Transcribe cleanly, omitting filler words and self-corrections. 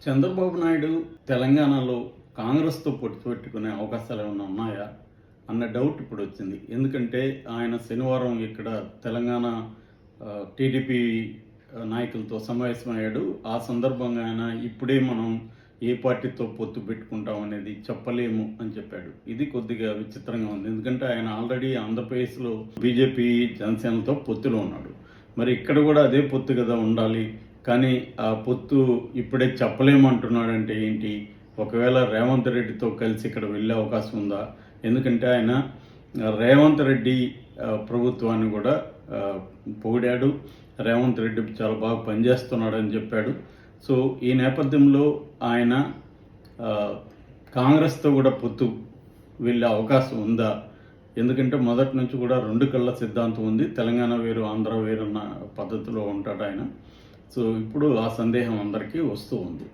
చంద్రబాబు నాయుడు తెలంగాణలో కాంగ్రెస్‌తో పొత్తు పెట్టుకునే అవకాశాలు ఏమన్నా ఉన్నాయా? అన్న డౌట్ ఇప్పుడొచ్చింది. ఎందుకంటే ఆయన శనివారం ఇక్కడ తెలంగాణ టీడీపీ నాయకులతో సమావేశమయ్యాడు. ఆ సందర్భంగా ఆయన ఇప్పుడే మనం ఏ పార్టీతో పొత్తు పెట్టుకుంటాం అనేది చెప్పలేము అని చెప్పాడు. ఇది కొద్దిగా విచిత్రంగా ఉంది. ఎందుకంటే ఆయన ఆల్రెడీ ఆంధ్రప్రదేశ్‌లో బీజేపీ, జనసేనతో పొత్తులో ఉన్నాడు. మరి ఇక్కడ కూడా అదే పొత్తు కదా ఉండాలి. కానీ ఆ పొత్తు ఇప్పుడే చెప్పలేమంటున్నాడంటే ఏంటి? ఒకవేళ రేవంత్ రెడ్డితో కలిసి ఇక్కడ వెళ్ళే అవకాశం ఉందా? ఎందుకంటే ఆయన రేవంత్ రెడ్డి ప్రభుత్వాన్ని కూడా పొగిడాడు. రేవంత్ రెడ్డి చాలా బాగా పనిచేస్తున్నాడని చెప్పాడు. సో ఈ నేపథ్యంలో ఆయన కాంగ్రెస్తో కూడా పొత్తు వెళ్ళే అవకాశం ఉందా? ఎందుకంటే మొదటి నుంచి కూడా రెండు కళ్ళ సిద్ధాంతం ఉంది. తెలంగాణ వేరు, ఆంధ్ర వేరు అన్న పద్ధతిలో ఉంటాడు ఆయన. సో ఇప్పుడు ఆ సందేహం అందరికీ వస్తూ ఉంది.